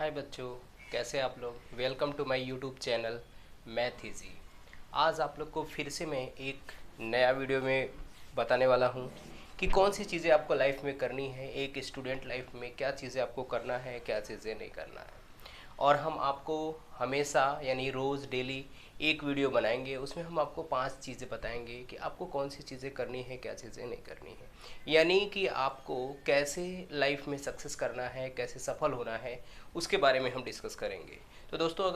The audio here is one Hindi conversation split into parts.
हाय बच्चों, कैसे आप लोग। Welcome to my YouTube channel Math Easy. आज आप लोग को फिर से मैं एक नया वीडियो में बताने वाला हूँ कि कौन सी चीज़ें आपको लाइफ में करनी है। एक स्टूडेंट लाइफ में क्या चीज़ें आपको करना है, क्या चीज़ें नहीं करना है। और हम आपको हमेशा यानी रोज़ डेली एक वीडियो बनाएंगे, उसमें हम आपको 5 चीज़ें बताएंगे कि आपको कौन सी चीज़ें करनी है, क्या चीज़ें नहीं करनी है। यानी कि आपको कैसे लाइफ में सक्सेस करना है, कैसे सफल होना है, उसके बारे में हम डिस्कस करेंगे। तो दोस्तों,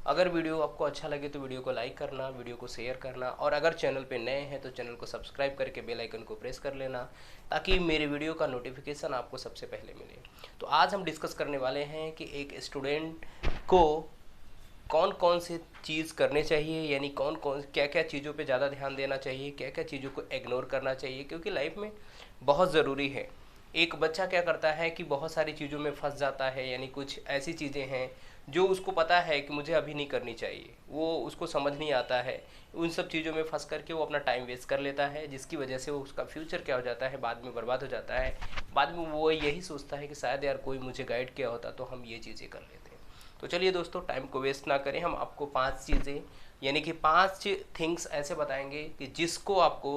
अगर वीडियो आपको अच्छा लगे तो वीडियो को लाइक करना, वीडियो को शेयर करना, और अगर चैनल पे नए हैं तो चैनल को सब्सक्राइब करके बेल आइकन को प्रेस कर लेना, ताकि मेरे वीडियो का नोटिफिकेशन आपको सबसे पहले मिले। तो आज हम डिस्कस करने वाले हैं कि एक स्टूडेंट को कौन कौन से चीज़ करने चाहिए, यानी कौन कौन क्या क्या चीज़ों पे ज़्यादा ध्यान देना चाहिए, क्या क्या चीज़ों को इग्नोर करना चाहिए, क्योंकि लाइफ में बहुत ज़रूरी है। एक बच्चा क्या करता है कि बहुत सारी चीज़ों में फंस जाता है, यानी कुछ ऐसी चीज़ें हैं जो उसको पता है कि मुझे अभी नहीं करनी चाहिए, वो उसको समझ नहीं आता है। उन सब चीज़ों में फंस करके वो अपना टाइम वेस्ट कर लेता है, जिसकी वजह से वो उसका फ्यूचर क्या हो जाता है, बाद में बर्बाद हो जाता है। बाद में वो यही सोचता है कि शायद यार कोई मुझे गाइड किया होता तो हम ये चीज़ें कर लेते। तो चलिए दोस्तों, टाइम को वेस्ट ना करें, हम आपको 5 चीज़ें यानी कि 5 थिंग्स ऐसे बताएंगे कि जिसको आपको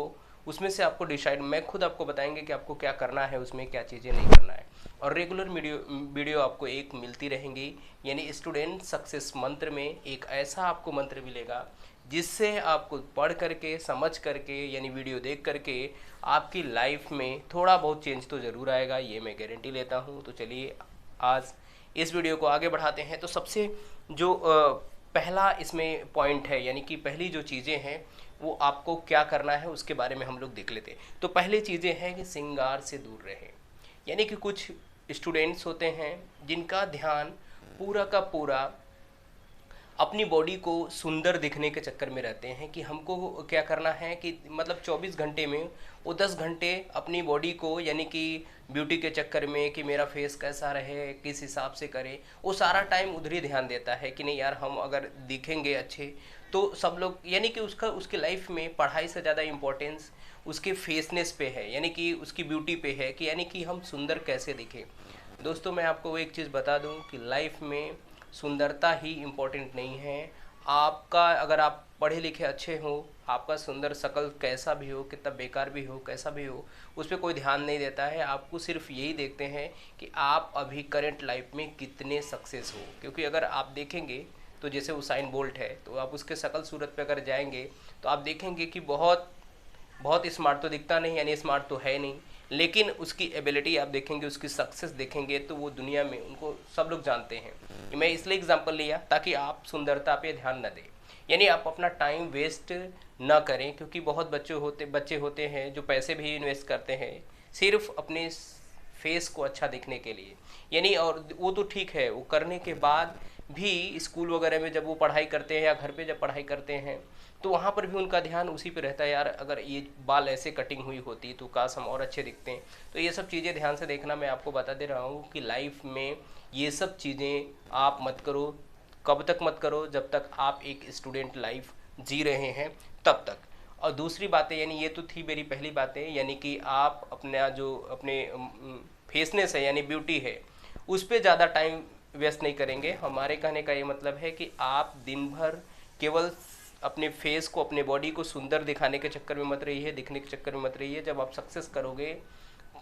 उसमें से आपको डिसाइड, मैं खुद आपको बताएंगे कि आपको क्या करना है, उसमें क्या चीज़ें नहीं करना है। और रेगुलर वीडियो आपको एक मिलती रहेंगी। यानी स्टूडेंट सक्सेस मंत्र में एक ऐसा आपको मंत्र मिलेगा जिससे आपको पढ़ करके, समझ करके, यानी वीडियो देख करके आपकी लाइफ में थोड़ा बहुत चेंज तो ज़रूर आएगा, ये मैं गारंटी लेता हूँ। तो चलिए आज इस वीडियो को आगे बढ़ाते हैं। तो सबसे जो पहला इसमें पॉइंट है, यानी कि पहली जो चीज़ें हैं वो आपको क्या करना है उसके बारे में हम लोग देख लेते हैं। तो पहली चीज़ें हैं कि श्रृंगार से दूर रहें। यानी कि कुछ स्टूडेंट्स होते हैं जिनका ध्यान पूरा का पूरा अपनी बॉडी को सुंदर दिखने के चक्कर में रहते हैं कि हमको क्या करना है कि मतलब 24 घंटे में वो 10 घंटे अपनी बॉडी को, यानी कि ब्यूटी के चक्कर में कि मेरा फेस कैसा रहे, किस हिसाब से करे, वो सारा टाइम उधर ही ध्यान देता है कि नहीं यार हम अगर दिखेंगे अच्छे तो सब लोग, यानी कि उसके लाइफ में पढ़ाई से ज़्यादा इम्पोर्टेंस उसके फेसनेस पे है, यानी कि उसकी ब्यूटी पे है, कि यानी कि हम सुंदर कैसे दिखें। दोस्तों, मैं आपको वो एक चीज़ बता दूं कि लाइफ में सुंदरता ही इम्पोर्टेंट नहीं है। आपका अगर आप पढ़े लिखे अच्छे हो, आपका सुंदर शकल कैसा भी हो, कितना बेकार भी हो, कैसा भी हो, उस पर कोई ध्यान नहीं देता है। आपको सिर्फ यही देखते हैं कि आप अभी करंट लाइफ में कितने सक्सेस हो। क्योंकि अगर आप देखेंगे तो जैसे उसाइन बोल्ट है, तो आप उसके शकल सूरत पे अगर जाएंगे तो आप देखेंगे कि बहुत बहुत स्मार्ट तो दिखता नहीं, यानी स्मार्ट तो है नहीं, लेकिन उसकी एबिलिटी आप देखेंगे, उसकी सक्सेस देखेंगे तो वो दुनिया में उनको सब लोग जानते हैं। मैं इसलिए एग्जांपल लिया ताकि आप सुंदरता पे ध्यान न दें, यानी आप अपना टाइम वेस्ट ना करें। क्योंकि बहुत बच्चे होते हैं जो पैसे भी इन्वेस्ट करते हैं सिर्फ अपने फेस को अच्छा दिखने के लिए, यानी, और वो तो ठीक है, वो करने के बाद भी स्कूल वगैरह में जब वो पढ़ाई करते हैं या घर पे जब पढ़ाई करते हैं तो वहाँ पर भी उनका ध्यान उसी पे रहता है, यार अगर ये बाल ऐसे कटिंग हुई होती तो काश हम और अच्छे दिखते हैं। तो ये सब चीज़ें ध्यान से देखना, मैं आपको बता दे रहा हूँ कि लाइफ में ये सब चीज़ें आप मत करो। कब तक मत करो? जब तक आप एक स्टूडेंट लाइफ जी रहे हैं तब तक। और दूसरी बातें, यानी ये तो थी मेरी पहली बातें, यानी कि आप अपना जो अपने फेसनेस है यानी ब्यूटी है उस पर ज़्यादा टाइम वेस्ट नहीं करेंगे। हमारे कहने का ये मतलब है कि आप दिन भर केवल अपने फेस को, अपने बॉडी को सुंदर दिखाने के चक्कर में मत रहिए, दिखने के चक्कर में मत रहिए। जब आप सक्सेस करोगे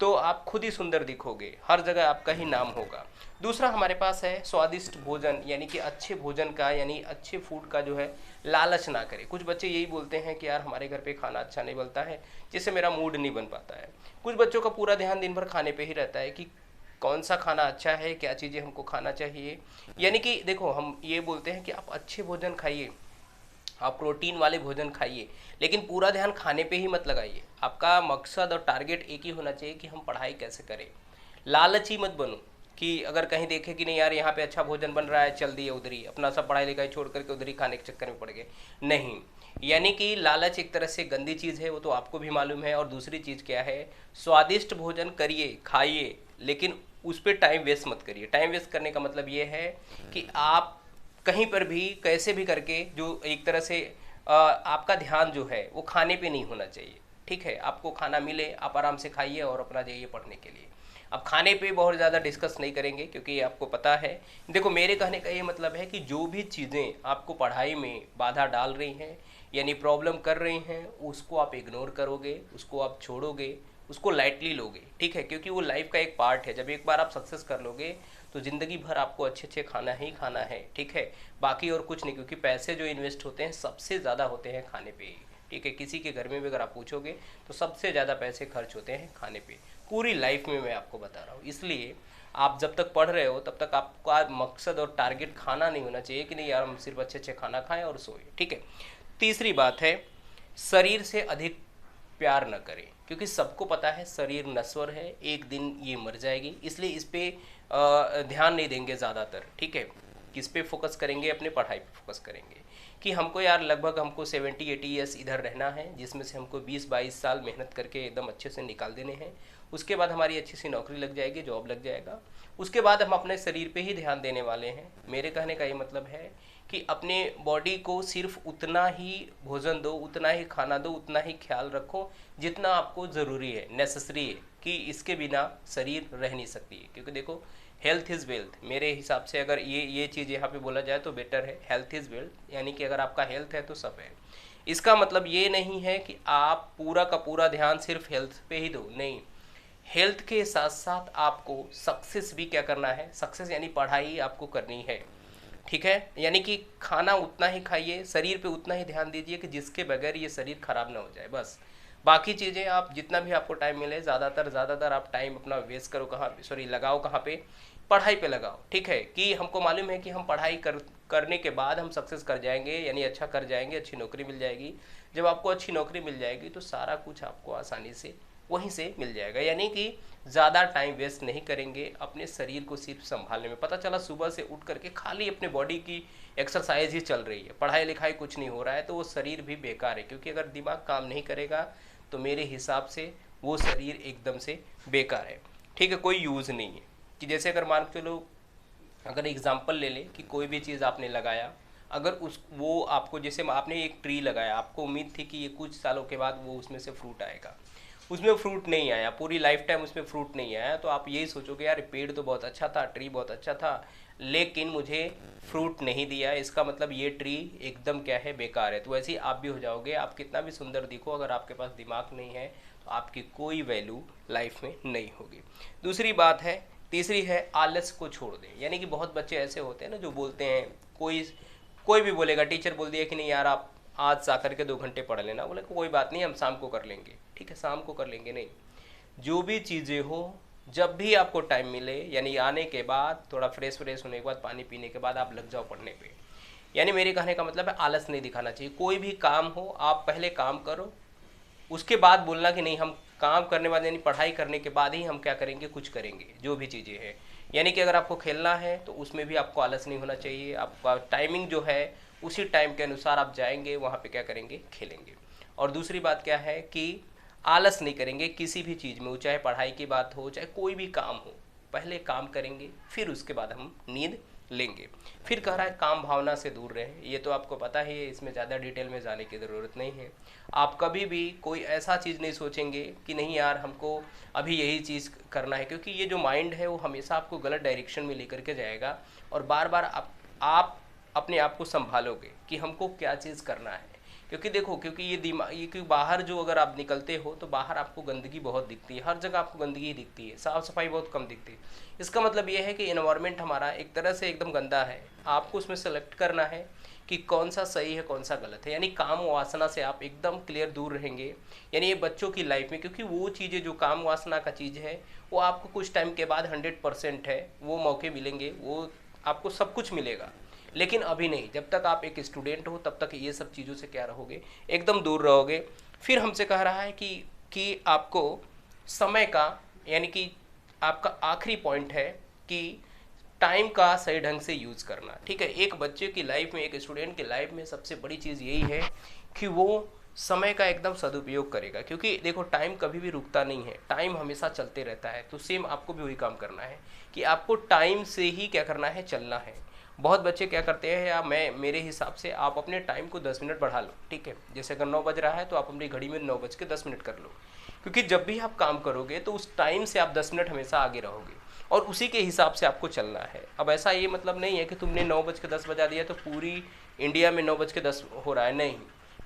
तो आप खुद ही सुंदर दिखोगे, हर जगह आपका ही नाम होगा। दूसरा हमारे पास है स्वादिष्ट भोजन, यानी कि अच्छे भोजन का, यानी अच्छे फूड का जो है लालच ना करें। कुछ बच्चे यही बोलते हैं कि यार हमारे घर पे खाना अच्छा नहीं बनता है, जिससे मेरा मूड नहीं बन पाता है। कुछ बच्चों का पूरा ध्यान दिन भर खाने पे ही रहता है कि कौन सा खाना अच्छा है, क्या चीज़ें हमको खाना चाहिए। यानी कि देखो, हम ये बोलते हैं कि आप अच्छे भोजन खाइए, आप प्रोटीन वाले भोजन खाइए, लेकिन पूरा ध्यान खाने पे ही मत लगाइए। आपका मकसद और टारगेट एक ही होना चाहिए कि हम पढ़ाई कैसे करें। लालची मत बनो कि अगर कहीं देखे कि नहीं यार यहाँ पे अच्छा भोजन बन रहा है, चल दिए उधर ही, अपना सब पढ़ाई लिखाई छोड़ करके उधर ही खाने के चक्कर में पड़ गए। नहीं, यानी कि लालच एक तरह से गंदी चीज़ है, वो तो आपको भी मालूम है। और दूसरी चीज़ क्या है, स्वादिष्ट भोजन करिए, खाइए, लेकिन उस पर टाइम वेस्ट मत करिए। टाइम वेस्ट करने का मतलब ये है कि आप कहीं पर भी कैसे भी करके, जो एक तरह से आपका ध्यान जो है वो खाने पे नहीं होना चाहिए। ठीक है, आपको खाना मिले, आप आराम से खाइए और अपना जाइए पढ़ने के लिए। अब खाने पे बहुत ज़्यादा डिस्कस नहीं करेंगे क्योंकि आपको पता है। देखो मेरे कहने का ये मतलब है कि जो भी चीज़ें आपको पढ़ाई में बाधा डाल रही हैं यानी प्रॉब्लम कर रही हैं, उसको आप इग्नोर करोगे, उसको आप छोड़ोगे, उसको लाइटली लोगे, ठीक है, क्योंकि वो लाइफ का एक पार्ट है। जब एक बार आप सक्सेस कर लोगे तो ज़िंदगी भर आपको अच्छे अच्छे खाना ही खाना है, ठीक है, बाकी और कुछ नहीं, क्योंकि पैसे जो इन्वेस्ट होते हैं सबसे ज़्यादा होते हैं खाने पे ही, ठीक है। किसी के घर में भी अगर आप पूछोगे तो सबसे ज़्यादा पैसे खर्च होते हैं खाने पे, पूरी लाइफ में मैं आपको बता रहा हूँ। इसलिए आप जब तक पढ़ रहे हो तब तक आपका मकसद और टारगेट खाना नहीं होना चाहिए कि नहीं यार हम सिर्फ अच्छे अच्छे खाना खाएं और सोए, ठीक है। तीसरी बात है, शरीर से अधिक प्यार न करें, क्योंकि सबको पता है शरीर नश्वर है, एक दिन ये मर जाएगी, इसलिए इस पर ध्यान नहीं देंगे ज़्यादातर, ठीक है। किस पे फोकस करेंगे? अपने पढ़ाई पे फोकस करेंगे कि हमको यार लगभग हमको 70-80 ईयर्स इधर रहना है, जिसमें से हमको 20-22 साल मेहनत करके एकदम अच्छे से निकाल देने हैं। उसके बाद हमारी अच्छी सी नौकरी लग जाएगी, जॉब लग जाएगा, उसके बाद हम अपने शरीर पे ही ध्यान देने वाले हैं। मेरे कहने का ये मतलब है कि अपने बॉडी को सिर्फ उतना ही भोजन दो, उतना ही खाना दो, उतना ही ख्याल रखो जितना आपको ज़रूरी है, नेसेसरी है, कि इसके बिना शरीर रह नहीं सकती है। क्योंकि देखो हेल्थ इज़ वेल्थ, मेरे हिसाब से अगर ये चीज़ यहाँ पे बोला जाए तो बेटर है, हेल्थ इज़ वेल्थ, यानी कि अगर आपका हेल्थ है तो सब है। इसका मतलब ये नहीं है कि आप पूरा का पूरा ध्यान सिर्फ हेल्थ पे ही दो, नहीं, हेल्थ के साथ साथ आपको सक्सेस भी क्या करना है, सक्सेस यानी पढ़ाई आपको करनी है, ठीक है। यानी कि खाना उतना ही खाइए, शरीर पे उतना ही ध्यान दीजिए कि जिसके बगैर ये शरीर खराब ना हो जाए, बस। बाकी चीज़ें आप जितना भी आपको टाइम मिले ज़्यादातर आप टाइम अपना वेस्ट करो कहाँ पे, सॉरी लगाओ कहाँ पे, पढ़ाई पे लगाओ, ठीक है। कि हमको मालूम है कि हम पढ़ाई करने के बाद हम सक्सेस कर जाएंगे, यानी अच्छा कर जाएंगे, अच्छी नौकरी मिल जाएगी। जब आपको अच्छी नौकरी मिल जाएगी तो सारा कुछ आपको आसानी से वहीं से मिल जाएगा, यानी कि ज़्यादा टाइम वेस्ट नहीं करेंगे अपने शरीर को सिर्फ संभालने में। पता चला सुबह से उठ करके खाली अपने बॉडी की एक्सरसाइज ही चल रही है, पढ़ाई लिखाई कुछ नहीं हो रहा है, तो वो शरीर भी बेकार है। क्योंकि अगर दिमाग काम नहीं करेगा तो मेरे हिसाब से वो शरीर एकदम से बेकार है, ठीक है, कोई यूज़ नहीं है। कि जैसे अगर मान के चलो, अगर एग्जाम्पल ले लें कि कोई भी चीज़ आपने लगाया, अगर उस वो आपको, जैसे आपने एक ट्री लगाया, आपको उम्मीद थी कि ये कुछ सालों के बाद वो उसमें से फ्रूट आएगा, उसमें फ्रूट नहीं आया, पूरी लाइफ टाइम उसमें फ्रूट नहीं आया, तो आप यही सोचोगे यार पेड़ तो बहुत अच्छा था, ट्री बहुत अच्छा था, लेकिन मुझे फ्रूट नहीं दिया, इसका मतलब ये ट्री एकदम क्या है, बेकार है। तो वैसे ही आप भी हो जाओगे, आप कितना भी सुंदर दिखो, अगर आपके पास दिमाग नहीं है तो आपकी कोई वैल्यू लाइफ में नहीं होगी। दूसरी बात है, तीसरी है, आलस को छोड़ दें। यानी कि बहुत बच्चे ऐसे होते हैं ना जो बोलते हैं, कोई भी बोलेगा, टीचर बोल दिया कि नहीं यार आप आज जा करके 2 घंटे पढ़ लेना, बोले कोई बात नहीं हम शाम को कर लेंगे, ठीक है, शाम को कर लेंगे, नहीं, जो भी चीज़ें हो जब भी आपको टाइम मिले, यानी आने के बाद थोड़ा फ्रेश होने के बाद, पानी पीने के बाद आप लग जाओ पढ़ने पे। यानी मेरे कहने का मतलब है आलस नहीं दिखाना चाहिए। कोई भी काम हो आप पहले काम करो, उसके बाद बोलना कि नहीं हम काम करने बाद, यानी पढ़ाई करने के बाद ही हम क्या करेंगे, कुछ करेंगे, जो भी चीज़ें हैं। यानी कि अगर आपको खेलना है तो उसमें भी आपको आलस नहीं होना चाहिए, आपका टाइमिंग जो है उसी टाइम के अनुसार आप जाएंगे वहाँ पे, क्या करेंगे, खेलेंगे। और दूसरी बात क्या है कि आलस नहीं करेंगे किसी भी चीज़ में, वो चाहे पढ़ाई की बात हो चाहे कोई भी काम हो, पहले काम करेंगे फिर उसके बाद हम नींद लेंगे। फिर कह रहा है काम भावना से दूर रहें, ये तो आपको पता ही है, इसमें ज़्यादा डिटेल में जाने की ज़रूरत नहीं है। आप कभी भी कोई ऐसा चीज़ नहीं सोचेंगे कि नहीं यार हमको अभी यही चीज़ करना है, क्योंकि ये जो माइंड है वो हमेशा आपको गलत डायरेक्शन में लेकर के जाएगा। और बार बार आप अपने आप को संभालोगे कि हमको क्या चीज़ करना है। क्योंकि देखो, क्योंकि ये दिमाग, ये क्योंकि बाहर जो अगर आप निकलते हो तो बाहर आपको गंदगी बहुत दिखती है, हर जगह आपको गंदगी ही दिखती है, साफ़ सफाई बहुत कम दिखती है। इसका मतलब ये है कि इन्वायरमेंट हमारा एक तरह से एकदम गंदा है, आपको उसमें सेलेक्ट करना है कि कौन सा सही है कौन सा गलत है। यानी काम वासना से आप एकदम क्लियर दूर रहेंगे। यानी ये बच्चों की लाइफ में, क्योंकि वो चीज़ें जो काम वासना का चीज़ है वो आपको कुछ टाइम के बाद 100% है, वो मौके मिलेंगे, वो आपको सब कुछ मिलेगा, लेकिन अभी नहीं। जब तक आप एक स्टूडेंट हो तब तक ये सब चीज़ों से क्या रहोगे, एकदम दूर रहोगे। फिर हमसे कह रहा है कि आपको समय का, यानी कि आपका आखिरी पॉइंट है कि टाइम का सही ढंग से यूज़ करना, ठीक है। एक बच्चे की लाइफ में, एक स्टूडेंट की लाइफ में सबसे बड़ी चीज़ यही है कि वो समय का एकदम सदुपयोग करेगा। क्योंकि देखो टाइम कभी भी रुकता नहीं है, टाइम हमेशा चलते रहता है। तो सेम आपको भी वही काम करना है कि आपको टाइम से ही क्या करना है, चलना है। बहुत बच्चे क्या करते हैं, या मेरे हिसाब से आप अपने टाइम को 10 मिनट बढ़ा लो, ठीक है। जैसे अगर 9 बज रहा है तो आप अपनी घड़ी में 9 बज के 10 मिनट कर लो, क्योंकि जब भी आप काम करोगे तो उस टाइम से आप 10 मिनट हमेशा आगे रहोगे और उसी के हिसाब से आपको चलना है। अब ऐसा ये मतलब नहीं है कि तुमने 9:10 बजा दिया तो पूरी इंडिया में 9:10 हो रहा है, नहीं।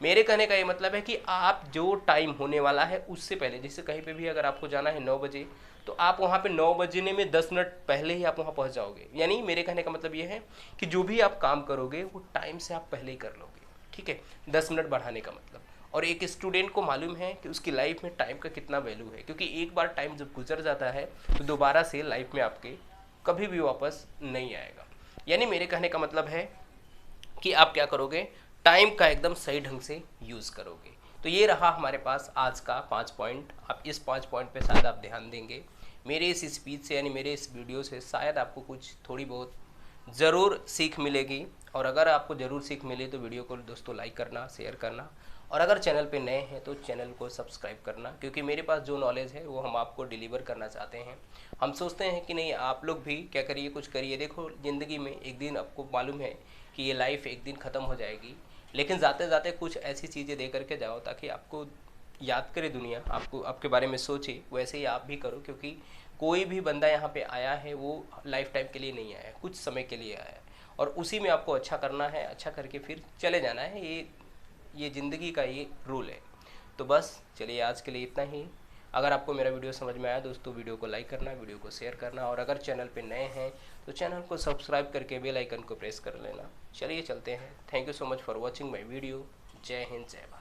मेरे कहने का ये मतलब है कि आप जो टाइम होने वाला है उससे पहले, जैसे कहीं पे भी अगर आपको जाना है 9 बजे, तो आप वहाँ पे 9 बजने में 10 मिनट पहले ही आप वहाँ पहुँच जाओगे। यानी मेरे कहने का मतलब ये है कि जो भी आप काम करोगे वो टाइम से आप पहले ही कर लोगे, ठीक है। 10 मिनट बढ़ाने का मतलब। और एक स्टूडेंट को मालूम है कि उसकी लाइफ में टाइम का कितना वैल्यू है, क्योंकि एक बार टाइम जब गुजर जाता है तो दोबारा से लाइफ में आपके कभी भी वापस नहीं आएगा। यानी मेरे कहने का मतलब है कि आप क्या करोगे, टाइम का एकदम सही ढंग से यूज़ करोगे। तो ये रहा हमारे पास आज का 5 पॉइंट। आप इस 5 पॉइंट पे शायद आप ध्यान देंगे। मेरे इस स्पीच से यानी मेरे इस वीडियो से शायद आपको कुछ थोड़ी बहुत ज़रूर सीख मिलेगी। और अगर आपको ज़रूर सीख मिले तो वीडियो को दोस्तों लाइक करना, शेयर करना, और अगर चैनल पे नए हैं तो चैनल को सब्सक्राइब करना, क्योंकि मेरे पास जो नॉलेज है वो हम आपको डिलीवर करना चाहते हैं। हम सोचते हैं कि नहीं, आप लोग भी क्या करिए, कुछ करिए। देखो ज़िंदगी में एक दिन आपको मालूम है कि ये लाइफ एक दिन ख़त्म हो जाएगी, लेकिन जाते जाते कुछ ऐसी चीज़ें दे करके जाओ ताकि आपको याद करे दुनिया, आपको आपके बारे में सोचे। वैसे ही आप भी करो, क्योंकि कोई भी बंदा यहाँ पे आया है वो लाइफ टाइम के लिए नहीं आया है, कुछ समय के लिए आया है, और उसी में आपको अच्छा करना है, अच्छा करके फिर चले जाना है। ये ज़िंदगी का ये रूल है। तो बस चलिए, आज के लिए इतना ही। अगर आपको मेरा वीडियो समझ में आया दोस्तों, वीडियो को लाइक करना, वीडियो को शेयर करना, और अगर चैनल पे नए हैं तो चैनल को सब्सक्राइब करके बेल आइकन को प्रेस कर लेना। चलिए चलते हैं। Thank you so much for watching my video. जय हिंद, जय भारत।